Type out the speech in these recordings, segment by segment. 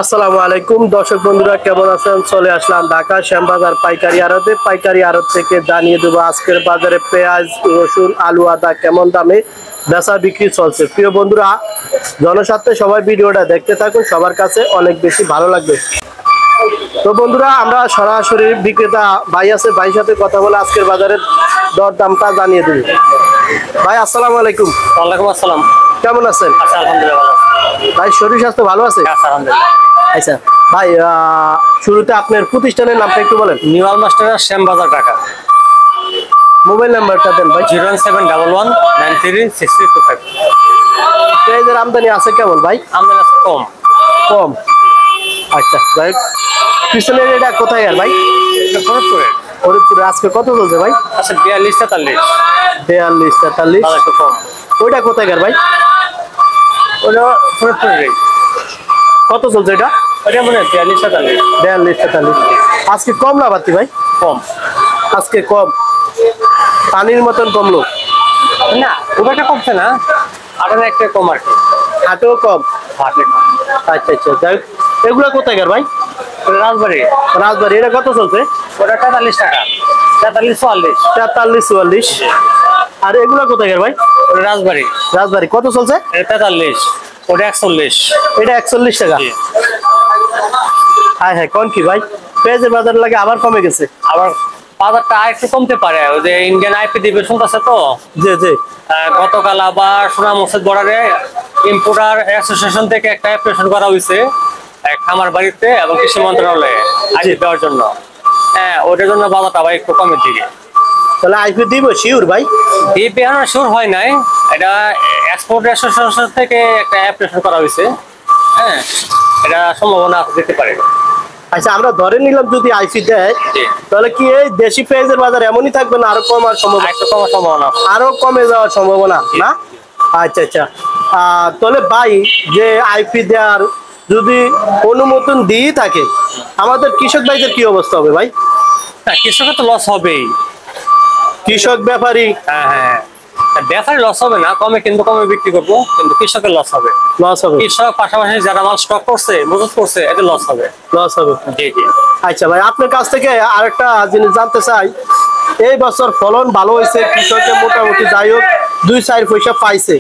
আসসালামু আলাইকুম দর্শক বন্ধুরা, কেমন আছেন? চলে আসলাম ঢাকা শ্যামবাজার পাইকারি আড়তে। পাইকারি আড়ত থেকে জানিয়ে দেবো আজকের বাজারে পেঁয়াজ, রসুন, আলু, আদা কেমন দামে বেচা বিক্রি চলছে। প্রিয় বন্ধুরা, জনস্বার্থে সবাই ভিডিওটা দেখতে থাকুন, সবার কাছে অনেক বেশি ভালো লাগবে। তো বন্ধুরা, আমরা সরাসরি বিক্রেতা ভাই আছে, ভাইয়ের সাথে কথা বলে আজকের বাজারের দর দামটা জানিয়ে দেব। ভাই আসসালামু আলাইকুম। ওয়ালাইকুম আসসালাম। কেমন আছেন? আচ্ছা, আলহামদুলিল্লাহ ভালো। ভাই শরীর স্বাস্থ্য ভালো আছে? আলহামদুলিল্লাহ। আচ্ছা ভাই, শুরুতে আপনার প্রতিষ্ঠানের নামটা একটু বলেন। নিউ আলমাস্টার শ্যামবাজার ঢাকা। মোবাইল নাম্বারটা দেন ভাই। 01711936325। পেঁয়াজের আমদানি আছে কেমন ভাই? আমদানি আছে কম। কম। আচ্ছা ভাই, পিছনের এটা কোথায় আর ভাই? ফরিদপুরে। ফরিদপুরে। আজকে কত চলছে ভাই? আচ্ছা 42-43। 42-43। একটু কম। ওইটা কোথায় ভাই? ওটা ফরিদপুরে। কত চলছে এটা? ওটা মনে হয় 42-43। 42-43। আজকে কম না বাড়তি ভাই? কম। আজকে কম, পানির মতন কমলো না, খুব একটা কমছে না, আরো একটা কম আর কি। হাটেও কম। হাটে কম। আচ্ছা আচ্ছা, যাই এগুলা কোথায় ভাই? রাজবাড়ি। রাজবাড়ি। এটা কত চলছে? ওটা 43 টাকা। 43-44। 43-44। আর এগুলা কোথায় ভাই? ওটা রাজবাড়ি। রাজবাড়ি। কত চলছে? এটা 43। ওটা 41। এটা 41 টাকা। হ্যাঁ হ্যাঁ, কোন কি ভাই, পেঁয়াজের বাজার লাগে আবার কমে গেছে। আবার বাজারটা একটু কমতে পারে, ওই যে ইন্ডিয়ান আইপিডি শুনতেছে তো। জি জি। গতকাল আবার সুনাম মসজিদ বর্ডারে ইম্পোর্টার অ্যাসোসিয়েশন থেকে একটা অ্যাপ্লিকেশন করা হয়েছে খামার বাড়িতে এবং কৃষি মন্ত্রণালয়ে আইপি দেওয়ার জন্য। হ্যাঁ, ওটার জন্য বাজারটা আবার একটু কমের দিকে। তাহলে আইপি দিব শিওর ভাই? ডিপি এখন শিওর হয় নাই, এটা এক্সপোর্ট অ্যাসোসিয়েশন থেকে একটা অ্যাপ্লিকেশন করা হয়েছে। হ্যাঁ, এটা সম্ভাবনা দিতে পারে। আচ্ছা, আমরা ধরে নিলাম যদি আইপি দেয়, তাহলে কি এই দেশি পেঁয়াজের বাজার এমনই থাকবে না আরো কমার সম্ভাবনা? একটু কমার সম্ভাবনা, আরো কমে যাওয়ার সম্ভাবনা না? আচ্ছা আচ্ছা। তাহলে ভাই, যে আইপি দেওয়ার যদি অনুমোদন দিয়ে থাকে, আমাদের কৃষক ভাইদের কি অবস্থা হবে ভাই? হ্যাঁ, কৃষকের তো লস হবেই। কৃষক ব্যাপারী। হ্যাঁ হ্যাঁ, ব্যাপারী লস হবে না, কমে কিন্তু কমে বিক্রি করবো, কিন্তু কৃষকের লস হবে। লস হবে। কৃষক পাশাপাশি যারা মাল স্টক করছে, মজুত করছে, এতে লস হবে। লস হবে। জি জি। আচ্ছা ভাই, আপনার কাছ থেকে আরেকটা জিনিস জানতে চাই। এই বছর ফলন ভালো হয়েছে, কৃষকের মোটামুটি যাই হোক 2-4 পয়সা পাইছে।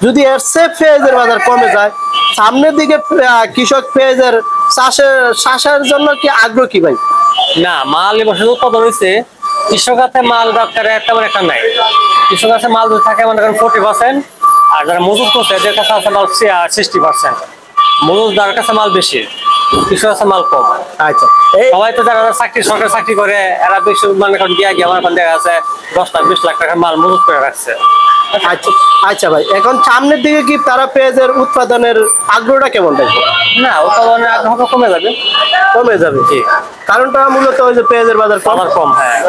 যদি এর চেয়ে পেঁয়াজের বাজার কমে যায়, সামনের দিকে কৃষক পেঁয়াজের চাষের জন্য কি আগ্রহ কি ভাই? না, মাল এবছর উৎপাদন হয়েছে, কৃষক হাতে মাল দরকার তেমন একটা নাই। কৃষক কাছে মাল যদি থাকে মনে করেন 40%, আর যারা মজুত করছে এদের কাছে আছে মাল 60%। মজুতদার কাছে মাল বেশি, কৃষক কাছে মাল কম। আচ্ছা, সবাই তো যারা সরকারি চাকরি করে, এরা বেশি মানে গিয়ে আমার এখন দেখা আছে 10-20 লাখ টাকার মাল মজুত করে রাখছে। আচ্ছা আচ্ছা ভাই, এখন সামনের দিকে কি তারা পেঁয়াজের উৎপাদনের আগ্রহটা কেমন থাকবে? না, উৎপাদনের আগ্রহ কমে যাবে। কমে যাবে। কারণটা মূলত ওই যে পেঁয়াজের বাজার কম। হ্যাঁ,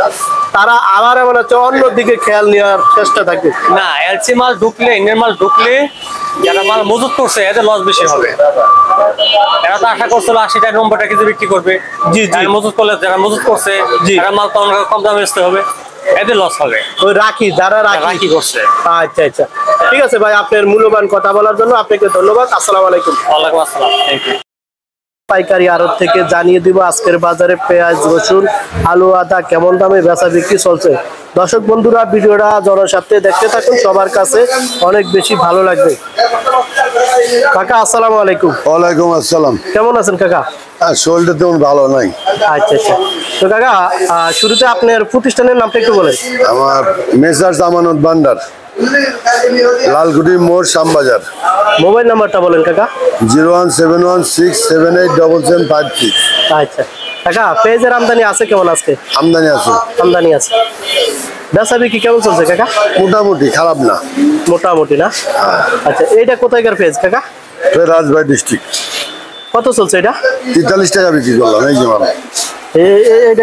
তারা আবার মনে হচ্ছে অন্য দিকে খেয়াল নেওয়ার চেষ্টা থাকবে। না, এলসি মাল ঢুকলে, ইন্ডিয়ান মাল ঢুকলে যারা মাল মজুত করছে এদের লস বেশি হবে। এরা তো আশা করছিল 80 টাকা 90 টাকা কেজি বিক্রি করবে। জি জি। মজুত করলে যারা মজুত করছে যারা মাল কম দামে বেচতে হবে, এদের লস হবে। ওই যারা রাখি করছে। আচ্ছা আচ্ছা, ঠিক আছে ভাই, আপনার মূল্যবান কথা বলার জন্য আপনাকে ধন্যবাদ। আসসালামু আলাইকুম। ওয়ালাইকুম আসসালাম। Thank you. পাইকারি আড়ত থেকে জানিয়ে দিব আজকের বাজারে পেঁয়াজ, রসুন, আলু, আদা কেমন দামে বেচা বিক্রি চলছে। দর্শক বন্ধুরা, ভিডিওটা জনস্বার্থে দেখতে থাকুন, সবার কাছে অনেক বেশি ভালো লাগবে। কাকা আসসালামু আলাইকুম। ওয়ালাইকুম আসসালাম। কেমন আছেন কাকা? শরীরটা তেমন ভালো নাই। আচ্ছা আচ্ছা। তো কাকা, শুরুতে আপনার প্রতিষ্ঠানের নামটা একটু বলেন। আমার মেসার্স আমানত ভান্ডার, লালকুটি মোড়, শ্যামবাজার। মোবাইল নাম্বারটা বলেন কাকা। 01716787753। আচ্ছা কাকা, পেঁয়াজের আমদানি আছে কেমন আজকে? আমদানি আছে। আমদানি আছে। বেচা বিক্রি কেমন চলছে কাকা? মোটামুটি, খারাপ না। মোটামুটি না? আচ্ছা, এইটা কোথায়কার পেঁয়াজ কাকা? রাজবাড়ী ডিস্ট্রিক্ট। কত চলছে এটা? 43 টাকা বিক্রি করলাম। এই যে মাল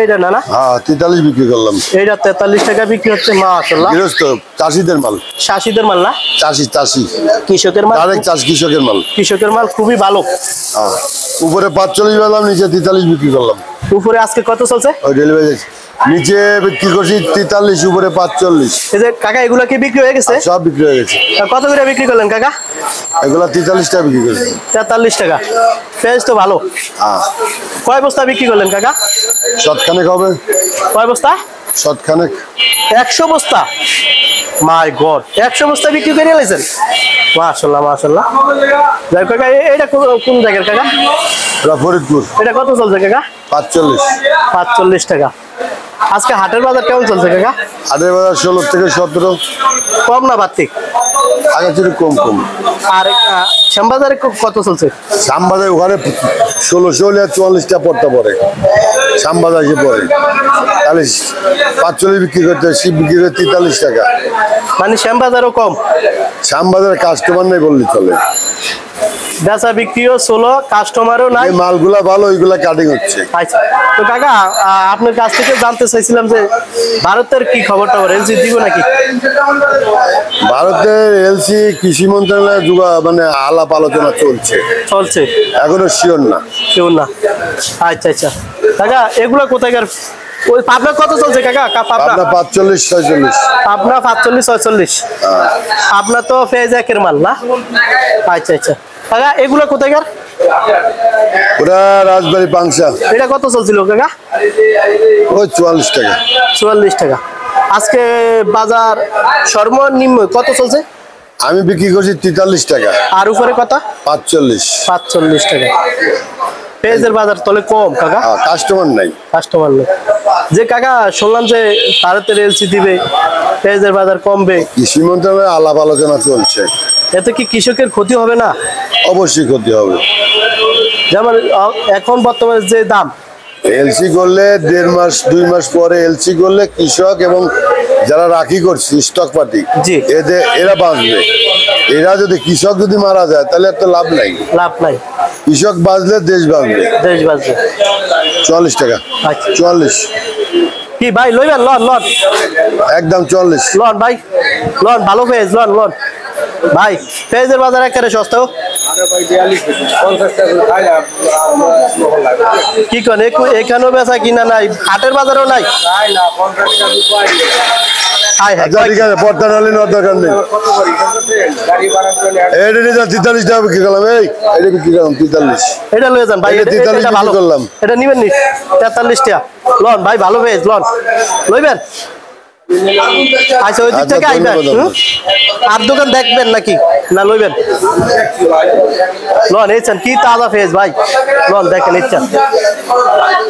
এটা না? হ্যাঁ, 43 বিক্রি করলাম। এইটা 43 টাকা বিক্রি হচ্ছে। মাশাআল্লাহ। গৃহস্থ চাষিদের মাল। চাষিদের মাল না? চাষি কৃষকের মাল। ডাইরেক্ট চাষ, কৃষকের মাল। কৃষকের মাল খুবই ভালো। হ্যাঁ, উপরে 45 পেলাম, নিচে 43 বিক্রি করলাম। উপরে আজকে কত চলছে? ওই ডেলিভারি নিচে বিক্রি করছি 43, উপরে 45। এই যে কাকা এগুলা কি বিক্রি হয়ে গেছে? সব বিক্রি হয়ে গেছে। কত করে বিক্রি করলেন কাকা? এগুলা 43 টাকা বিক্রি করছি। 43 টাকা। পেঁয়াজ তো ভালো। হ্যাঁ, কয় বস্তা বিক্রি করলেন কাকা? শতখানেক হবে। কয় বস্তা? শতখানেক। 100 বস্তা। মাই গড, 100 বস্তা বিক্রি করে নিয়েছেন। মাশাআল্লাহ মাশাআল্লাহ। যাই কাকা, এটা কোন জায়গার কাকা? এটা ফরিদপুর। এটা কত চলছে কাকা? 45। 45 টাকা। আজকে হাটের বাজার কেমন চলছে কাকা? হাটের বাজার 16 থেকে 17। কম না বাড়তি? আগে ছিল কম। আর শ্যামবাজারে কত চলছে? শ্যামবাজার ওখানে 1600 হলে 44 টাকা পড়তে পড়ে। শ্যামবাজার এসে পড়ে তাহলে 45 বিক্রি করতে, শিব বিক্রি করে 43 টাকা। মানে শ্যামবাজারও কম? শ্যামবাজারে কাস্টমার নেই বললে চলে। বেচা বিক্রিও চলো, কাস্টমারও নাই। এই মালগুলা ভালো, ওইগুলা কাটিং হচ্ছে। আচ্ছা, তো কাকা আপনার কাছ থেকে জানতে চাইছিলাম যে ভারতের কি খবর টবর, এলসি দিব নাকি? ভারতের এলসি কৃষি মন্ত্রণালয়ে মানে আলাপ আলোচনা চলছে, এখনো শিওর না। কেউ না। আচ্ছা আচ্ছা কাকা, এগুলা কোথাকার? ওই পাবনা কত চলছে কাকা? পাবনা 45, 46। পাবনা 45, 46। পাবনা তো পেঁয়াজ একের মাল না? আচ্ছা আচ্ছা কাকা, এগুলা কোথাকার? ওরা রাজবাড়ি পাংশা। এটা কত চলছিল কাকা? ওই 44 টাকা। 44 টাকা। আজকে বাজার সর্বনিম্ন কত চলছে? আমি বিক্রি করছি 43 টাকা। আর উপরে কত? 45। 45 টাকা। পেঁয়াজের বাজার তলে কম কাকা? কাস্টমার নাই। কাস্টমার নেই। যে কাকা শুনলাম যে ভারতের এলসি দিবে, পেঁয়াজের বাজার কমবে। কৃষি মন্ত্রণালয়ে আলাপ আলোচনা চলছে। এতে কি কৃষকের ক্ষতি হবে না? অবশ্যই ক্ষতি হবে। যেমন এখন বর্তমানে যে দাম, এলসি করলে 1.5 মাস 2 মাস পরে এলসি করলে কৃষক এবং যারা রাখি করছে স্টক পার্টি, জি, এরা বাঁচবে। এরা যদি কৃষক যদি মারা যায় তাহলে তো লাভ নাই। লাভ নাই। কৃষক বাঁচলে দেশ বাঁচবে। দেশ বাঁচবে। 44 টাকা। আচ্ছা 44 কি ভাই লইবেন? লন একদম 44। লন ভাই, লন ভালো পেঁয়াজ, লন ভাই। পেঁয়াজের বাজার একেবারে সস্তা। কি কন, এখানেও বেচা কিনা নাই, হাটের বাজারও নাই। ঠিক আছে, পর্দা নালে নেওয়ার দরকার নেই। এটা নিয়ে 43 টাকা বিক্রি করলাম। এটা বিক্রি করলাম 43। এটা লয়ে যান ভাই, এটা ভালো করলাম। এটা নিবেন নি? 43 টাকা। লন ভাই, ভালো পেঁয়াজ, লন লইবেন। আচ্ছা, ওই দিক থেকে আইবেন। আর দোকান দেখবেন নাকি না লইবেন? লন এইছেন কি তাজা পেঁয়াজ ভাই, লন দেখেন ইচ্ছেন।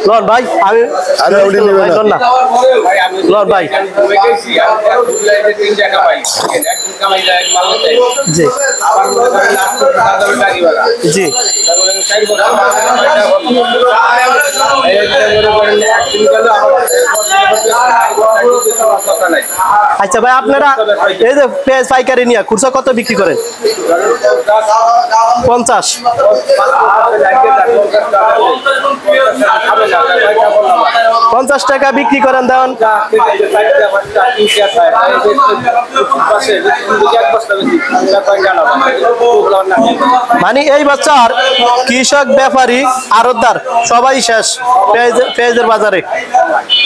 লন ভাই, আমি লন না, লন ভাই। জি জি। আচ্ছা ভাই, আপনারা এই যে পেঁয়াজ পাইকারি নিয়ে খুচরা কত বিক্রি করেন? 50। টাকা বিক্রি করেন। দেন মানে এই বছর কৃষক, ব্যাপারী, আড়তদার সবাই শেষ পেঁয়াজের বাজারে,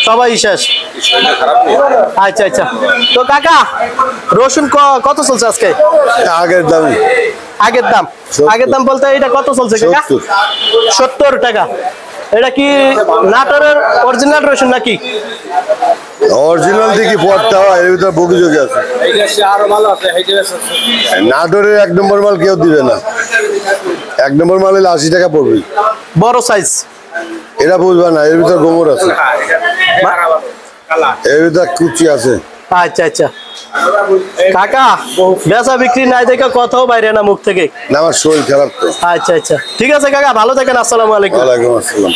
সবাই শেষ। আচ্ছা আচ্ছা, তো কাকা রসুন কত চলছে আজকে? আগের দামে। আগের দাম বলতে এটা কত চলছে কাকা? 70 টাকা। এটা কি নাটোরের অরিজিনাল রসুন নাকি? অরিজিনাল দেখি পড়তে হয়, এর ভিতরে বগিযোগী আছে। নাটোরের 1 নম্বর মাল কেউ দিবে না। 1 নম্বর মাল হলে 80 টাকা পড়বে। বড় সাইজ এটা বুঝবে না, এর ভিতরে গোমর আছে, এর ভিতরে কুচি আছে। আচ্ছা আচ্ছা কাকা, বেচা বিক্রি নাই দেখে কথাও বাইরে না মুখ থেকে। না, আমার শরীর খারাপ তো। আচ্ছা আচ্ছা, ঠিক আছে কাকা, ভালো থাকেন। আসসালামু আলাইকুম। ওয়ালাইকুম আসসালাম।